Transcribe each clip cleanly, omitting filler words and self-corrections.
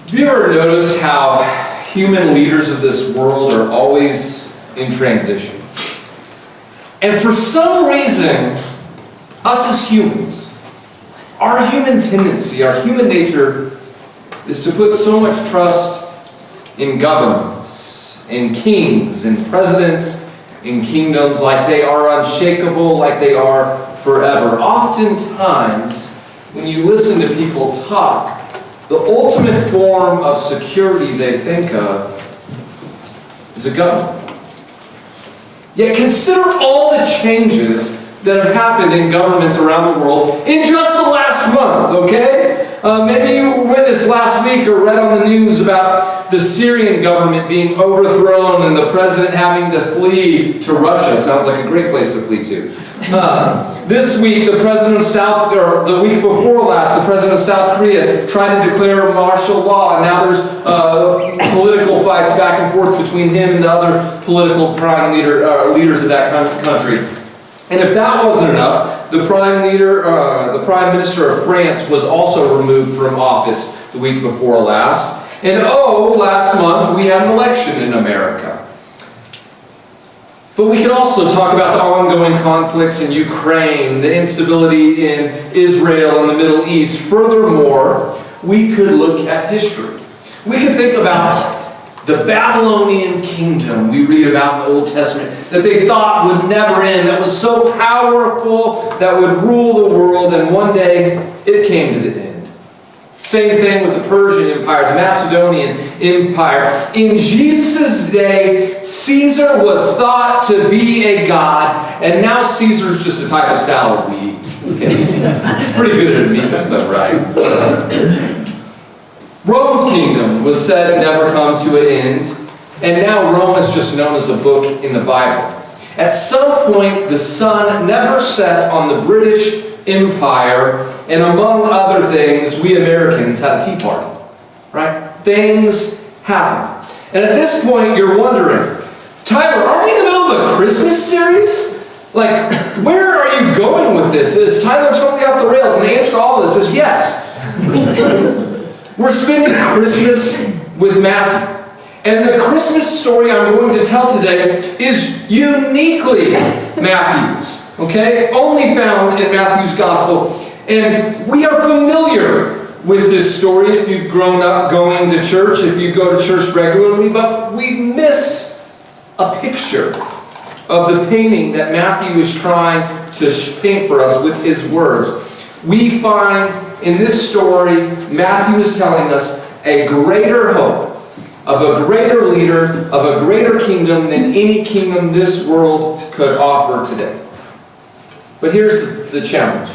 Have you ever noticed how human leaders of this world are always in transition? And for some reason, us as humans, our human tendency, our human nature is to put so much trust in governments, in kings, in presidents, in kingdoms, like they are unshakable, like they are forever. Oftentimes, when you listen to people talk, the ultimate form of security they think of is a government. Yet consider all the changes that have happened in governments around the world in just the last month, okay? Maybe you witnessed last week or read on the news about the Syrian government being overthrown and the president having to flee to Russia. Sounds like a great place to flee to. This week, the week before last, the president of South Korea tried to declare martial law, and now there's political fights back and forth between him and the other political leaders of that country. And if that wasn't enough, the prime minister of France was also removed from office the week before last. And last month we had an election in America. But we could also talk about the ongoing conflicts in Ukraine, the instability in Israel and the Middle East. Furthermore, we could look at history. We could think about the Babylonian kingdom we read about in the Old Testament that they thought would never end, that was so powerful, that would rule the world, and one day it came to the end. Same thing with the Persian Empire, the Macedonian Empire. In Jesus' day, Caesar was thought to be a god, and now Caesar's just a type of salad we eat. It's pretty good at meat stuff, right? Rome's kingdom was said to never come to an end, and now Rome is just known as a book in the Bible. At some point, the sun never set on the British Empire, and among other things, we Americans had a tea party, right? Things happen. And at this point, you're wondering, Tyler, are we in the middle of a Christmas series? Like, where are you going with this? Is Tyler totally off the rails? And the answer to all of this is yes. We're spending Christmas with Matthew. And the Christmas story I'm going to tell today is uniquely Matthew's. Okay? Only found in Matthew's Gospel. And we are familiar with this story if you've grown up going to church, if you go to church regularly, but we miss a picture of the painting that Matthew is trying to paint for us with his words. We find in this story, Matthew is telling us a greater hope of a greater leader, of a greater kingdom than any kingdom this world could offer today. But here's the challenge.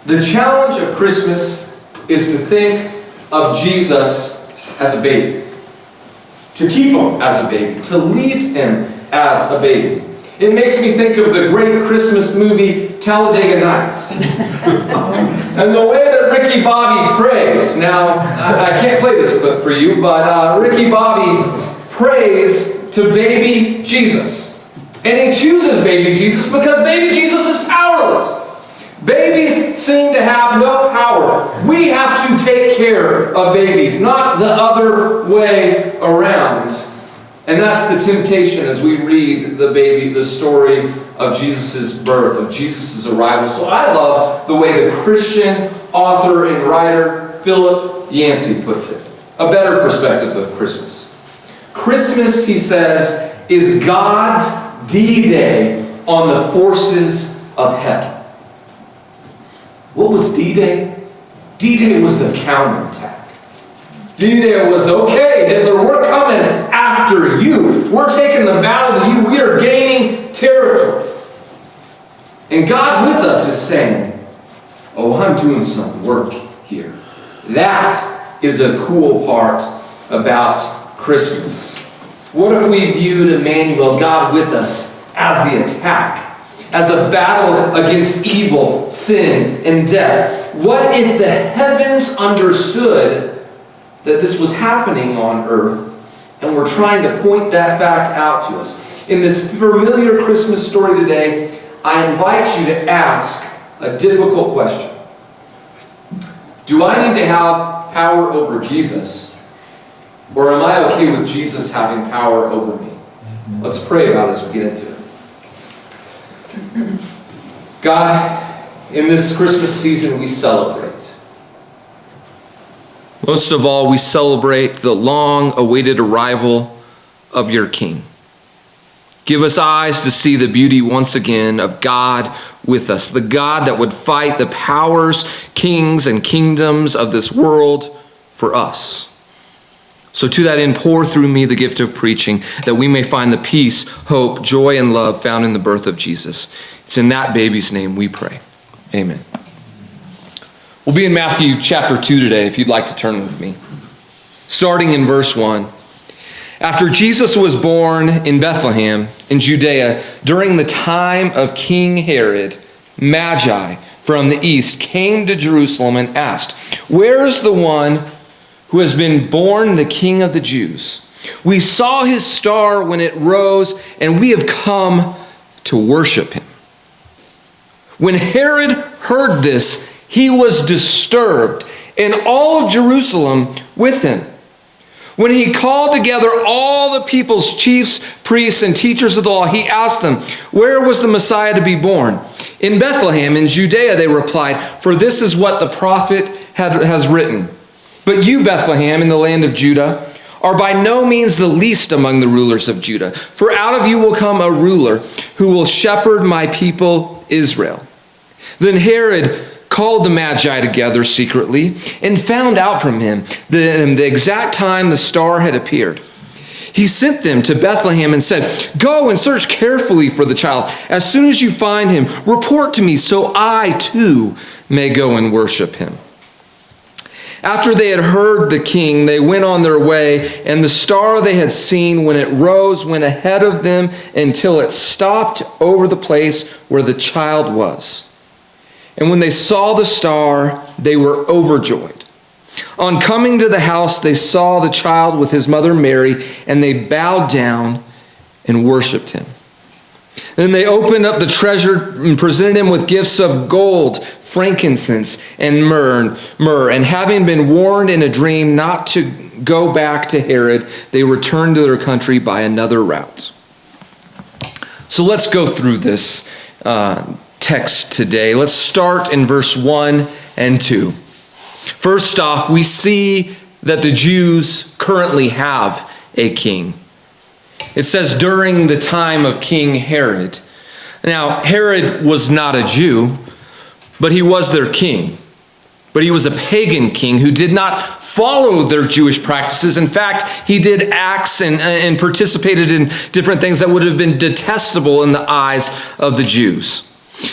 The challenge of Christmas is to think of Jesus as a baby. To keep him as a baby. To leave him as a baby. It makes me think of the great Christmas movie Talladega Nights. And the way that Ricky Bobby prays. Now, I can't play this clip for you, but Ricky Bobby prays to baby Jesus. And he chooses baby Jesus because baby Jesus is powerless. Babies seem to have no power. We have to take care of babies, not the other way around. And that's the temptation as we read the story of Jesus' birth, of Jesus' arrival. So I love the way the Christian author and writer Philip Yancey puts it. A better perspective of Christmas. Christmas, he says, is God's D-Day on the forces of hell. What was D-Day? D-Day was the counterattack. D-Day was, okay, Hitler, we're coming after you. We're taking the battle to you. We are gaining territory. And God with us is saying, oh, I'm doing some work here. That is a cool part about Christmas. What if we viewed Emmanuel, God with us, as the attack? As a battle against evil, sin, and death? What if the heavens understood that this was happening on earth, and we're trying to point that fact out to us? In this familiar Christmas story today, I invite you to ask a difficult question. Do I need to have power over Jesus? Or am I okay with Jesus having power over me? Let's pray about it as we get into it. God, in this Christmas season, we celebrate. Most of all, we celebrate the long-awaited arrival of your King. Give us eyes to see the beauty once again of God with us, the God that would fight the powers, kings, and kingdoms of this world for us. So to that end, pour through me the gift of preaching, that we may find the peace, hope, joy, and love found in the birth of Jesus. It's in that baby's name we pray. Amen. We'll be in Matthew chapter 2 today, if you'd like to turn with me. Starting in verse 1. After Jesus was born in Bethlehem in Judea, during the time of King Herod, Magi from the east came to Jerusalem and asked, "Where is the one who has been born the King of the Jews? We saw his star when it rose, and we have come to worship him." When Herod heard this, he was disturbed, and all of Jerusalem with him. When he called together all the people's chiefs, priests, and teachers of the law, he asked them, "Where was the Messiah to be born?" "In Bethlehem, in Judea," they replied, "for this is what the prophet has written. But you, Bethlehem, in the land of Judah, are by no means the least among the rulers of Judah, for out of you will come a ruler who will shepherd my people Israel." Then Herod called the Magi together secretly and found out from him the exact time the star had appeared. He sent them to Bethlehem and said, "Go and search carefully for the child. As soon as you find him, report to me so I too may go and worship him." After they had heard the king, they went on their way, and the star they had seen when it rose went ahead of them until it stopped over the place where the child was. And when they saw the star, they were overjoyed. On coming to the house, they saw the child with his mother Mary, and they bowed down and worshiped him. Then they opened up the treasure and presented him with gifts of gold, frankincense, and myrrh. And having been warned in a dream not to go back to Herod, they returned to their country by another route. So let's go through this text today. Let's start in verse 1 and 2. First off, we see that the Jews currently have a king. It says during the time of King Herod. Now, Herod was not a Jew, but he was their king. But he was a pagan king who did not follow their Jewish practices. In fact, he did acts and participated in different things that would have been detestable in the eyes of the Jews.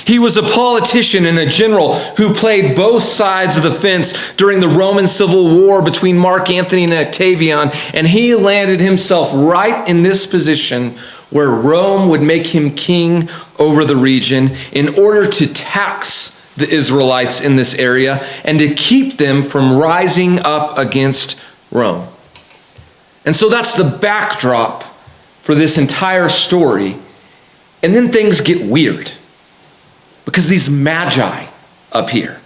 He was a politician and a general who played both sides of the fence during the Roman Civil War between Mark Antony and Octavian, and he landed himself right in this position where Rome would make him king over the region in order to tax the Israelites in this area and to keep them from rising up against Rome. And so that's the backdrop for this entire story. And then things get weird. Because these magi appear.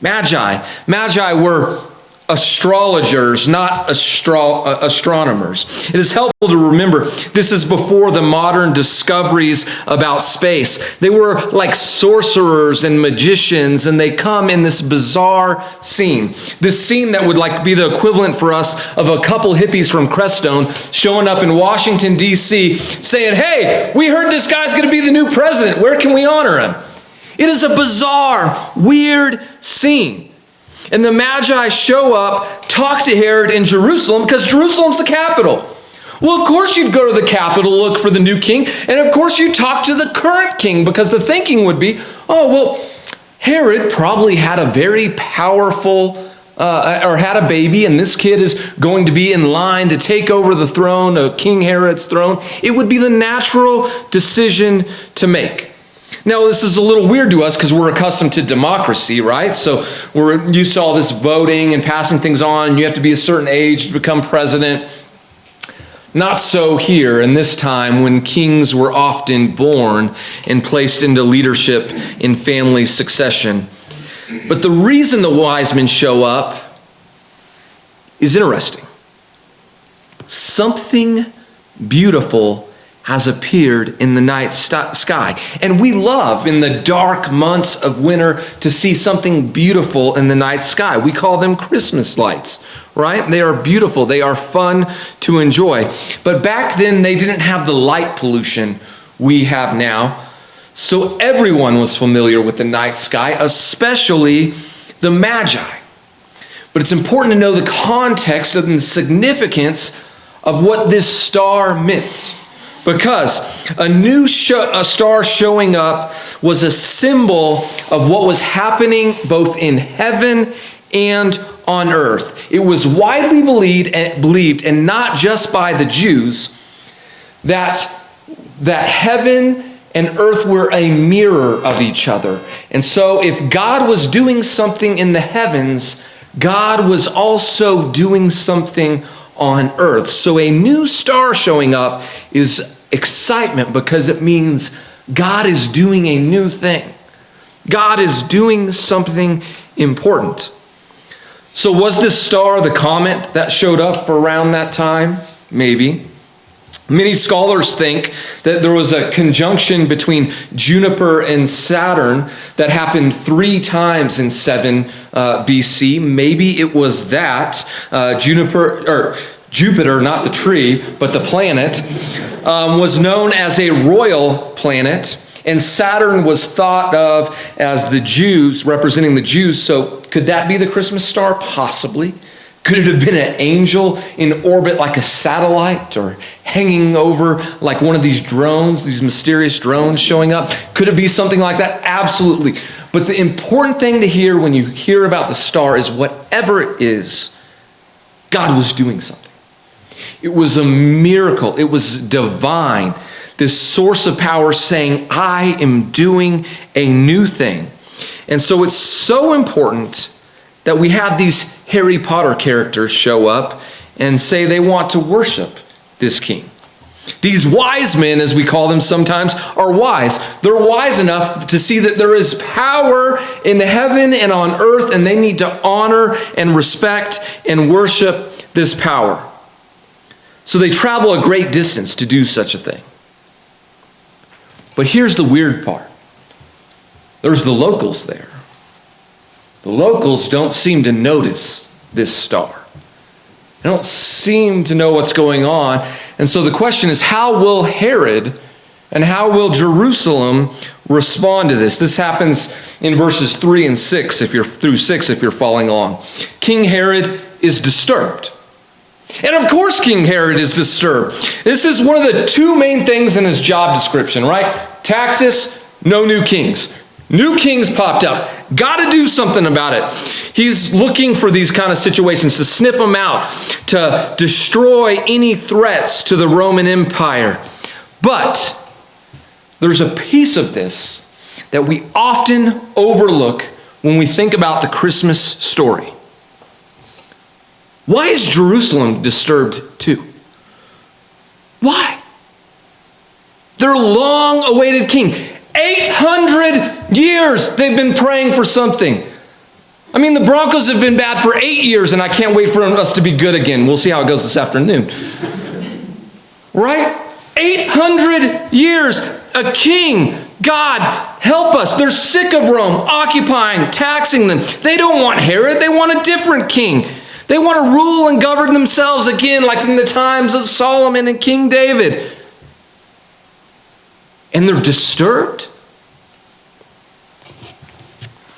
Magi were astrologers, not astronomers. It is helpful to remember this is before the modern discoveries about space. They were like sorcerers and magicians, and they come in this bizarre scene. This scene that would like be the equivalent for us of a couple hippies from Crestone showing up in Washington, D.C. saying, "Hey, we heard this guy's going to be the new president. Where can we honor him?" It is a bizarre, weird scene. And the Magi show up, talk to Herod in Jerusalem, because Jerusalem's the capital. Well, of course you'd go to the capital, look for the new king, and of course you'd talk to the current king, because the thinking would be, oh, well, Herod probably had a very powerful, or had a baby, and this kid is going to be in line to take over the throne, King Herod's throne. It would be the natural decision to make. Now, this is a little weird to us because we're accustomed to democracy, right? So we're used to all this voting and passing things on. You have to be a certain age to become president. Not so here in this time when kings were often born and placed into leadership in family succession. But the reason the wise men show up is interesting. Something beautiful has appeared in the night sky. And we love in the dark months of winter to see something beautiful in the night sky. We call them Christmas lights, right? They are beautiful. They are fun to enjoy. But back then, they didn't have the light pollution we have now. So everyone was familiar with the night sky, especially the Magi. But it's important to know the context and the significance of what this star meant. Because a star showing up was a symbol of what was happening both in heaven and on earth. It was widely believed, and not just by the Jews, that heaven and earth were a mirror of each other. And so if God was doing something in the heavens, God was also doing something on earth. So a new star showing up is excitement because it means God is doing a new thing. God is doing something important. So was this star the comet that showed up around that time? Maybe. Many scholars think that there was a conjunction between Jupiter and Saturn that happened 3 times in 7 BC. Maybe it was that Jupiter, not the tree, but the planet, was known as a royal planet, and Saturn was thought of as the Jews, representing the Jews. So could that be the Christmas star? Possibly. Could it have been an angel in orbit like a satellite, or hanging over like one of these drones, these mysterious drones showing up? Could it be something like that? Absolutely. But the important thing to hear when you hear about the star is whatever it is, God was doing something. It was a miracle. It was divine. This source of power saying, I am doing a new thing. And so it's so important that we have these Harry Potter characters show up and say they want to worship this king. These wise men, as we call them sometimes, are wise. They're wise enough to see that there is power in heaven and on earth, and they need to honor and respect and worship this power. So they travel a great distance to do such a thing. But here's the weird part. There's the locals there. The locals don't seem to notice this star. They don't seem to know what's going on. And so the question is, how will Herod and how will Jerusalem respond to this? This happens in verses 3 and 6, if you're following along. King Herod is disturbed. And of course King Herod is disturbed. This is one of the 2 main things in his job description, right? Taxes, no new kings. New kings popped up. Got to do something about it. He's looking for these kind of situations to sniff them out, to destroy any threats to the Roman Empire. But there's a piece of this that we often overlook when we think about the Christmas story. Why is Jerusalem disturbed too? Why? Their long-awaited king. 800 years they've been praying for something. I mean, the Broncos have been bad for 8 years, and I can't wait for us to be good again. We'll see how it goes this afternoon. Right? 800 years, a king. God, help us. They're sick of Rome, occupying, taxing them. They don't want Herod. They want a different king. They want to rule and govern themselves again, like in the times of Solomon and King David. And they're disturbed?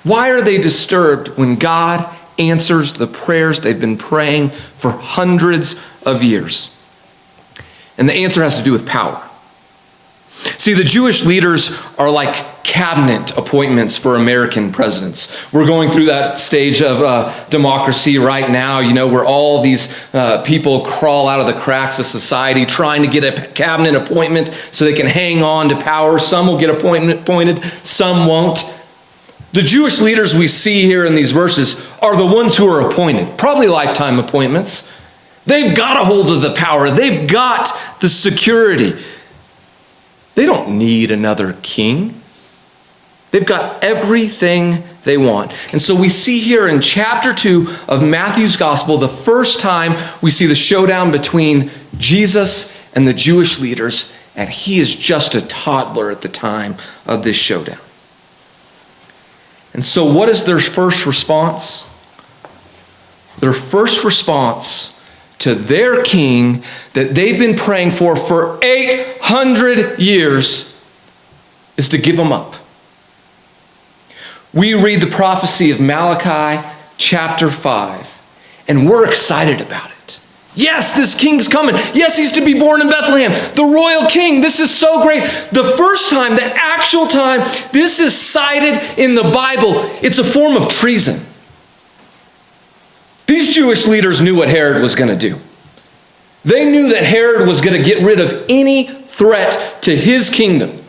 Why are they disturbed when God answers the prayers they've been praying for hundreds of years? And the answer has to do with power. See, the Jewish leaders are like cabinet appointments for American presidents. We're going through that stage of democracy right now, where all these people crawl out of the cracks of society trying to get a cabinet appointment so they can hang on to power. Some will get appointed, some won't. The Jewish leaders we see here in these verses are the ones who are appointed, probably lifetime appointments. They've got a hold of the power. They've got the security. They don't need another king. They've got everything they want. And so we see here in chapter 2 of Matthew's gospel, the first time we see the showdown between Jesus and the Jewish leaders, and he is just a toddler at the time of this showdown. And so what is their first response? Their first response to their king that they've been praying for 800 years is to give him up. We read the prophecy of Malachi chapter 5, and we're excited about it. Yes, this king's coming. Yes, he's to be born in Bethlehem. The royal king. This is so great. The first time, the actual time this is cited in the Bible, it's a form of treason. These Jewish leaders knew what Herod was going to do. They knew that Herod was going to get rid of any threat to his kingdom.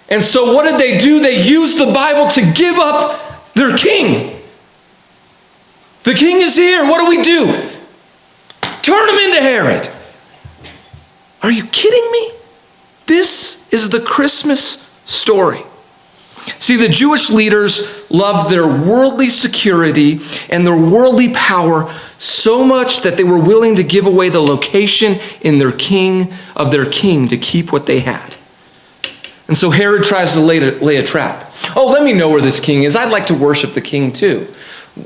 And so what did they do? They used the Bible to give up their king. The king is here. What do? Turn him into Herod. Are you kidding me? This is the Christmas story. See, the Jewish leaders loved their worldly security and their worldly power so much that they were willing to give away the location in their king to keep what they had. And so Herod tries to lay a trap. Oh, let me know where this king is. I'd like to worship the king too.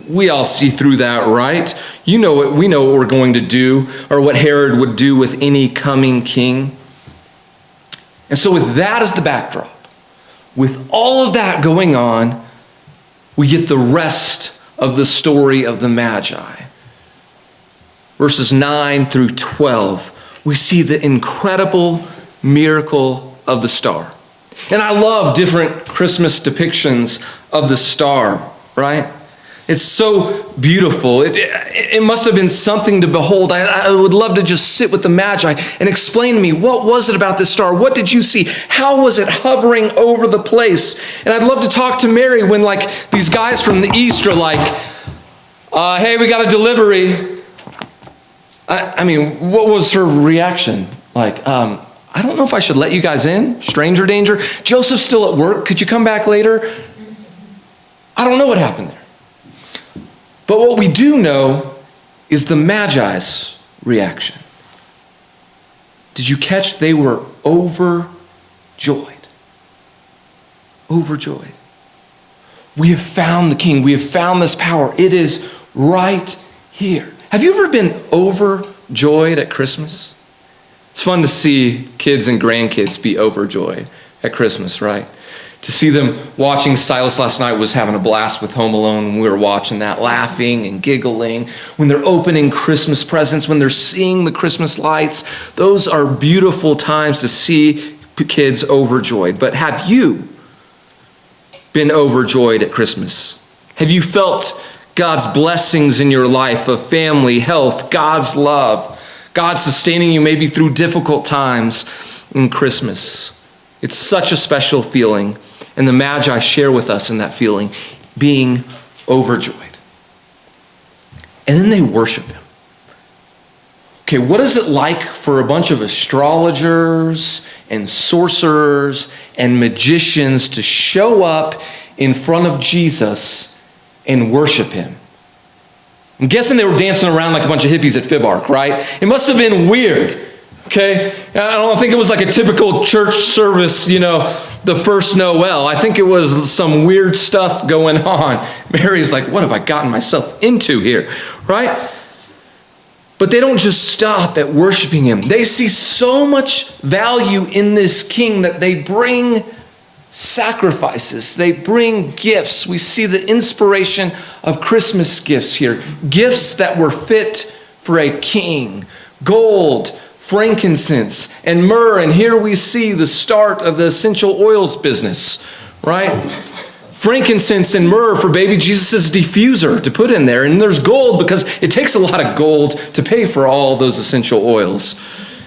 We all see through that, right? We know what we're going to do, or what Herod would do with any coming king. And so with that as the backdrop, with all of that going on, we get the rest of the story of the Magi. Verses 9 through 12, we see the incredible miracle of the star. And I love different Christmas depictions of the star, right? It's so beautiful. It must have been something to behold. I would love to just sit with the Magi and explain to me, what was it about this star? What did you see? How was it hovering over the place? And I'd love to talk to Mary when these guys from the east are like, hey, we got a delivery. I mean, what was her reaction? I don't know if I should let you guys in. Stranger danger. Joseph's still at work. Could you come back later? I don't know what happened there. But what we do know is the Magi's reaction. Did you catch? They were overjoyed. Overjoyed. We have found the king. We have found this power. It is right here. Have you ever been overjoyed at Christmas? It's fun to see kids and grandkids be overjoyed at Christmas, right? To see them watching. Silas last night was having a blast with Home Alone when we were watching that, laughing and giggling. When they're opening Christmas presents, when they're seeing the Christmas lights, those are beautiful times to see kids overjoyed. But have you been overjoyed at Christmas? Have you felt God's blessings in your life of family, health, God's love, God sustaining you maybe through difficult times in Christmas? It's such a special feeling, and the Magi share with us in that feeling, being overjoyed. And then they worship him. Okay, what is it like for a bunch of astrologers and sorcerers and magicians to show up in front of Jesus and worship him? I'm guessing they were dancing around like a bunch of hippies at Fib Ark, right? It must have been weird, okay? I don't think it was like a typical church service, the first Noel. I think it was some weird stuff going on. Mary's like, what have I gotten myself into here, right? But they don't just stop at worshiping him. They see so much value in this king that they bring sacrifices. They bring gifts. We see the inspiration of Christmas gifts here. Gifts that were fit for a king. Gold, frankincense, and myrrh. And here we see the start of the essential oils business, right? Frankincense and myrrh for baby Jesus' diffuser to put in there. And there's gold because it takes a lot of gold to pay for all those essential oils.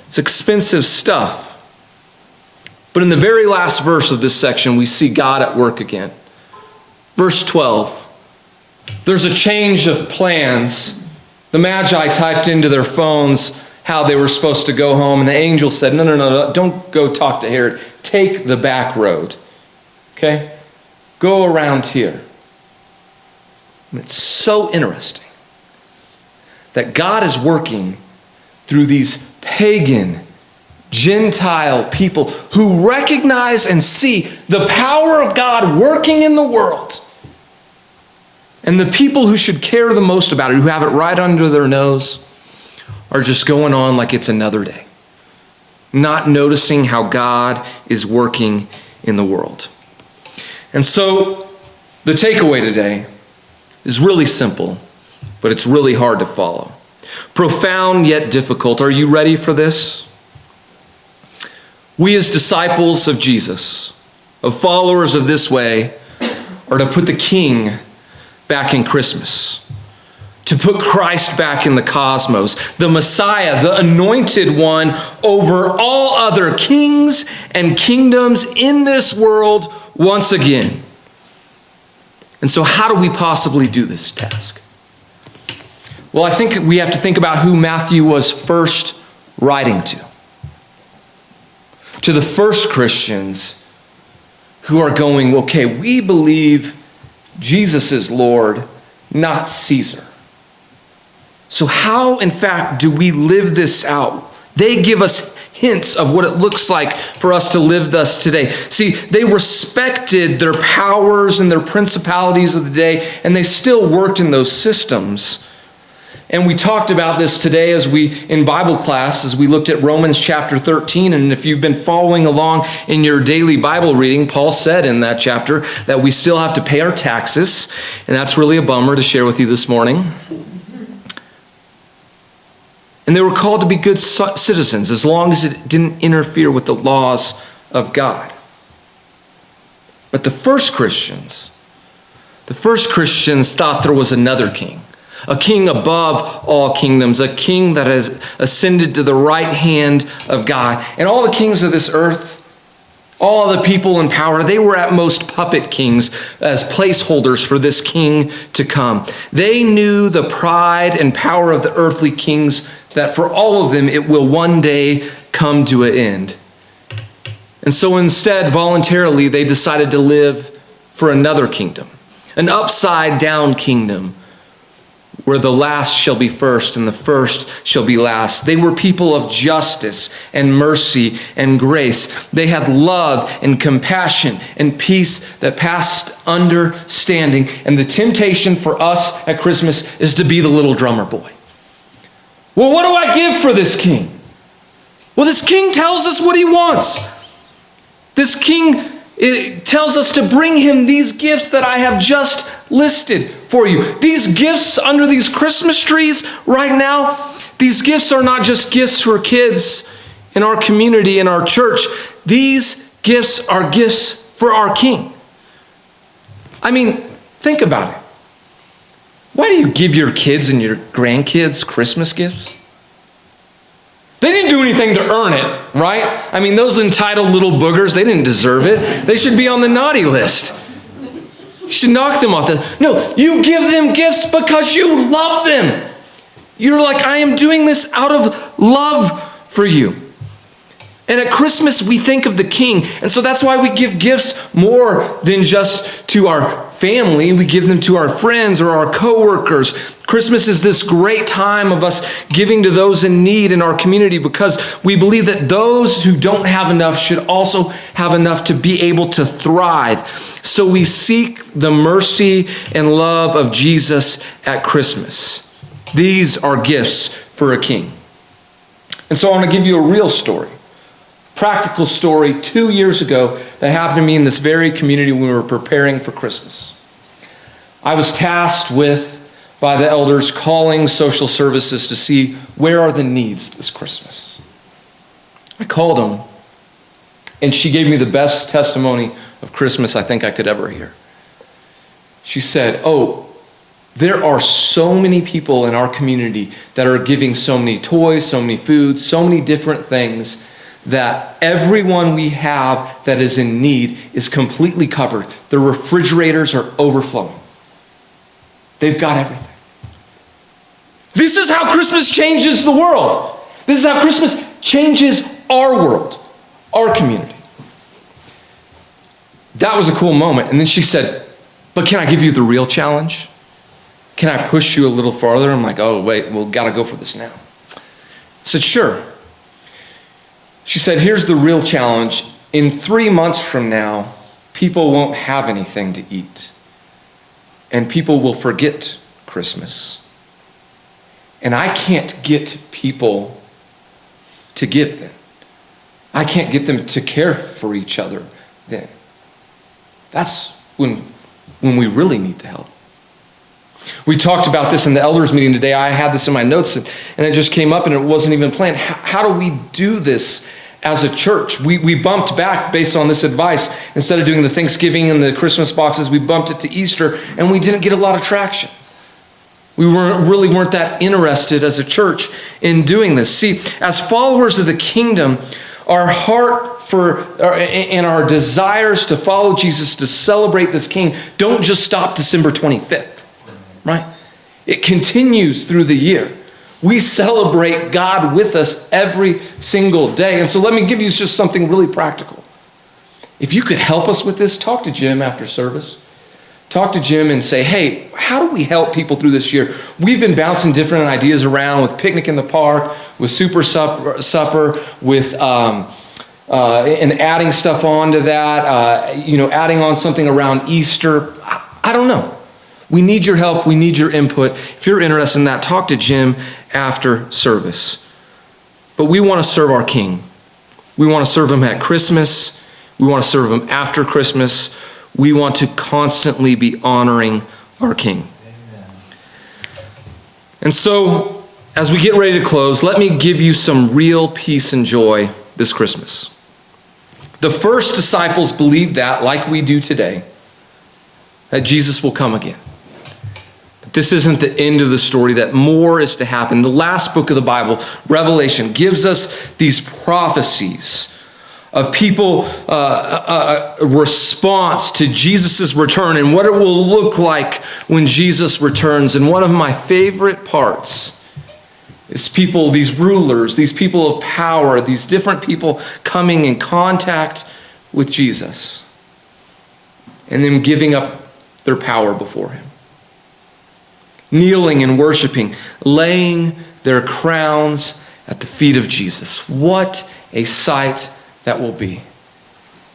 It's expensive stuff. But in the very last verse of this section, we see God at work again. Verse 12. There's a change of plans. The Magi typed into their phones how they were supposed to go home, and the angel said, no, don't go talk to Herod. Take the back road. Okay? go around here. And it's so interesting that God is working through these pagan, Gentile people who recognize and see the power of God working in the world. And the people who should care the most about it, who have it right under their nose, are just going on like it's another day, not noticing how God is working in the world. And so the takeaway today is really simple, but it's really hard to follow. Profound yet difficult. Are you ready for this? We as disciples of Jesus, of followers of this way, are to put the King back in Christmas, to put Christ back in the cosmos, the Messiah, the anointed one over all other kings and kingdoms in this world once again. And so how do we possibly do this task? Well, I think we have to think about who Matthew was first writing to. To the first Christians who are going, okay, we believe Jesus is Lord, not Caesar. So how, in fact, do we live this out? They give us hints of what it looks like for us to live thus today. See, they respected their powers and their principalities of the day, and they still worked in those systems. And we talked about this today in Bible class, as we looked at Romans chapter 13. And if you've been following along in your daily Bible reading, Paul said in that chapter that we still have to pay our taxes. And that's really a bummer to share with you this morning. And they were called to be good citizens as long as it didn't interfere with the laws of God. But the first Christians thought there was another king. A king above all kingdoms, a king that has ascended to the right hand of God. And all the kings of this earth, all the people in power, they were at most puppet kings as placeholders for this king to come. They knew the pride and power of the earthly kings, that for all of them it will one day come to an end. And so instead, voluntarily, they decided to live for another kingdom, an upside down kingdom, where the last shall be first and the first shall be last. They were people of justice and mercy and grace. They had love and compassion and peace that passed understanding. And the temptation for us at Christmas is to be the little drummer boy. Well, what do I give for this king? Well, this king tells us what he wants. This king tells us to bring him these gifts that I have just listed for you. These gifts under these Christmas trees right now, these gifts are not just gifts for kids in our community, in our church. These gifts are gifts for our King. I mean, think about it. Why do you give your kids and your grandkids Christmas gifts? They didn't do anything to earn it, right? I mean, those entitled little boogers, they didn't deserve it. They should be on the naughty list. You should knock them off. No, you give them gifts because you love them. You're like, I am doing this out of love for you. And at Christmas, we think of the King. And so that's why we give gifts more than just to our family. We give them to our friends or our coworkers. Christmas is this great time of us giving to those in need in our community, because we believe that those who don't have enough should also have enough to be able to thrive. So we seek the mercy and love of Jesus at Christmas. These are gifts for a king. And so I want to give you a real story. Practical story 2 years ago that happened to me in this very community when we were preparing for Christmas. I was tasked by the elders calling social services to see where are the needs this Christmas. I called them, and she gave me the best testimony of Christmas I think I could ever hear. She said, there are so many people in our community that are giving so many toys, so many foods, so many different things, that everyone we have that is in need is completely covered. The refrigerators are overflowing. They've got everything. This is how Christmas changes the world. This is how Christmas changes our world, our community. That was a cool moment. And then she said, but can I give you the real challenge? Can I push you a little farther? I'm like, oh, wait, we'll got to go for this now. I said, sure. She said, here's the real challenge. In 3 months from now, people won't have anything to eat. And people will forget Christmas. And I can't get people to give then. I can't get them to care for each other then. That's when we really need the help. We talked about this in the elders meeting today. I had this in my notes, and it just came up, and it wasn't even planned. How do we do this as a church? We bumped back based on this advice. Instead of doing the Thanksgiving and the Christmas boxes, we bumped it to Easter, and we didn't get a lot of traction. We weren't that interested as a church in doing this. See, as followers of the kingdom, our heart and our desires to follow Jesus, to celebrate this King, don't just stop December 25th. Right? It continues through the year. We celebrate God with us every single day. And so let me give you just something really practical. If you could help us with this, talk to Jim after service. Talk to Jim and say, hey, how do we help people through this year? We've been bouncing different ideas around with picnic in the park, with super supper, with and adding stuff onto that, adding on something around Easter. I don't know. We need your help. We need your input. If you're interested in that, talk to Jim after service. But we want to serve our King. We want to serve him at Christmas. We want to serve him after Christmas. We want to constantly be honoring our King. Amen. And so, as we get ready to close, let me give you some real peace and joy this Christmas. The first disciples believed that, like we do today, that Jesus will come again. This isn't the end of the story, that more is to happen. The last book of the Bible, Revelation, gives us these prophecies of people, a response to Jesus' return and what it will look like when Jesus returns. And one of my favorite parts is people, these rulers, these people of power, these different people coming in contact with Jesus and then giving up their power before him. Kneeling and worshiping, laying their crowns at the feet of Jesus. What a sight that will be.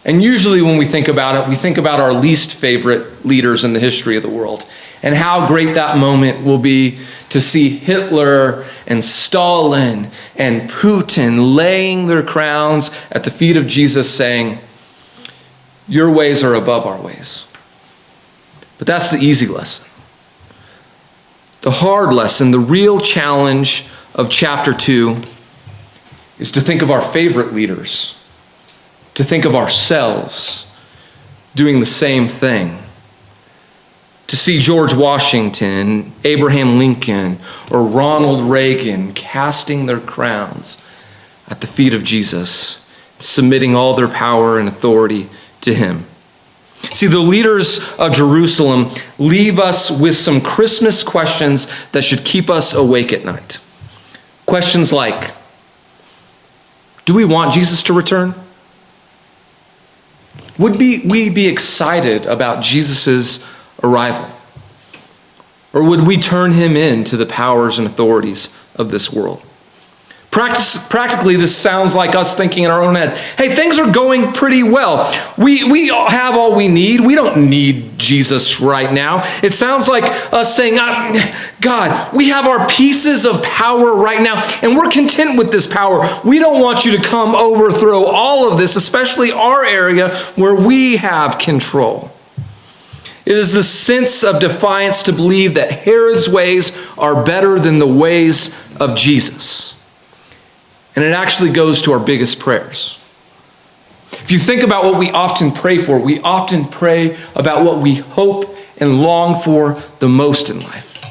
And usually when we think about it, we think about our least favorite leaders in the history of the world and how great that moment will be to see Hitler and Stalin and Putin laying their crowns at the feet of Jesus saying, your ways are above our ways. But that's the easy lesson. The hard lesson, the real challenge of chapter 2 is to think of our favorite leaders, to think of ourselves doing the same thing. To see George Washington, Abraham Lincoln, or Ronald Reagan casting their crowns at the feet of Jesus, submitting all their power and authority to him. See, the leaders of Jerusalem leave us with some Christmas questions that should keep us awake at night. Questions like, do we want Jesus to return? Would we be excited about Jesus' arrival? Or would we turn him in to the powers and authorities of this world? Practically, this sounds like us thinking in our own heads, hey, things are going pretty well. We have all we need. We don't need Jesus right now. It sounds like us saying, God, we have our pieces of power right now, and we're content with this power. We don't want you to come overthrow all of this, especially our area where we have control. It is the sense of defiance to believe that Herod's ways are better than the ways of Jesus. And it actually goes to our biggest prayers. If you think about what we often pray for, we often pray about what we hope and long for the most in life.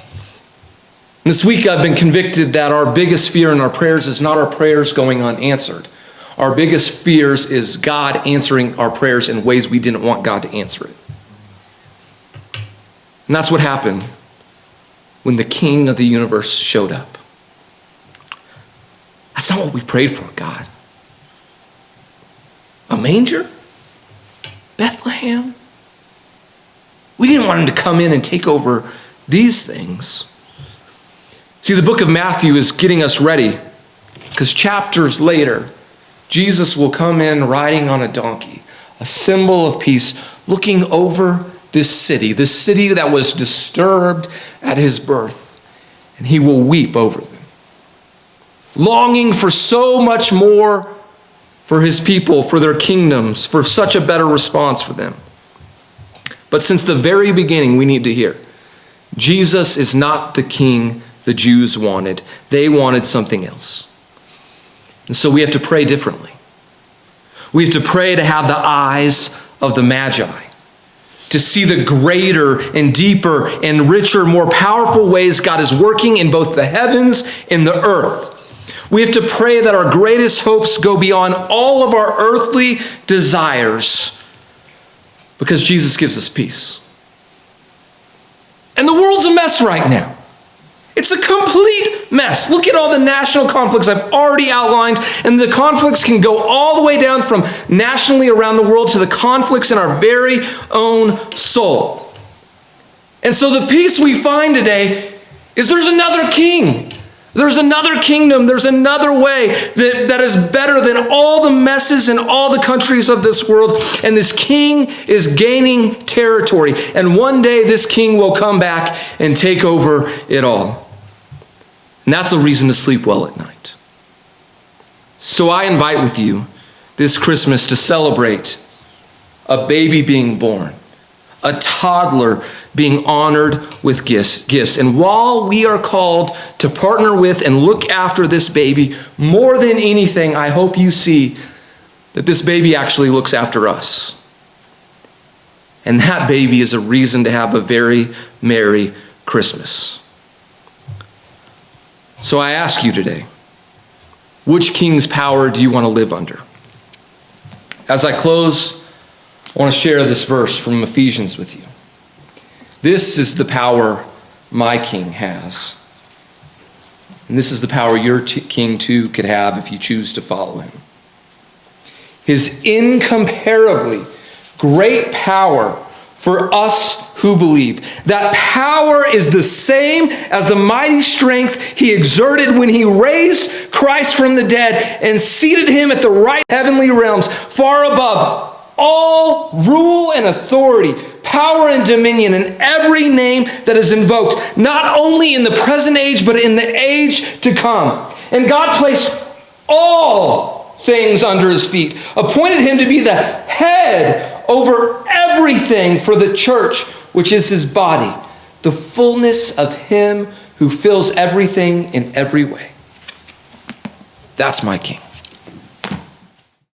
And this week I've been convicted that our biggest fear in our prayers is not our prayers going unanswered. Our biggest fears is God answering our prayers in ways we didn't want God to answer it. And that's what happened when the King of the universe showed up. That's not what we prayed for, God. A manger? Bethlehem? We didn't want him to come in and take over these things. See, the book of Matthew is getting us ready because chapters later, Jesus will come in riding on a donkey, a symbol of peace, looking over this city that was disturbed at his birth, and he will weep over them, longing for so much more for his people, for their kingdoms, for such a better response for them. But since the very beginning, we need to hear, Jesus is not the king the Jews wanted. They wanted something else. And so we have to pray differently. We have to pray to have the eyes of the Magi, to see the greater and deeper and richer, more powerful ways God is working in both the heavens and the earth. We have to pray that our greatest hopes go beyond all of our earthly desires because Jesus gives us peace. And the world's a mess right now. It's a complete mess. Look at all the national conflicts I've already outlined, and the conflicts can go all the way down from nationally around the world to the conflicts in our very own soul. And so the peace we find today is there's another king. There's another kingdom. There's another way that is better than all the messes in all the countries of this world. And this king is gaining territory. And one day this king will come back and take over it all. And that's a reason to sleep well at night. So I invite with you this Christmas to celebrate a baby being born, a toddler being honored with gifts. And while we are called to partner with and look after this baby, more than anything, I hope you see that this baby actually looks after us. And that baby is a reason to have a very Merry Christmas. So I ask you today, which king's power do you want to live under? As I close, I want to share this verse from Ephesians with you. This is the power my king has. And this is the power your king too could have if you choose to follow him. His incomparably great power for us who believe. That power is the same as the mighty strength he exerted when he raised Christ from the dead and seated him at the right heavenly realms, far above all rule and authority, power and dominion, and every name that is invoked, not only in the present age, but in the age to come. And God placed all things under his feet, appointed him to be the head over everything for the church, which is his body, the fullness of him who fills everything in every way. That's my king.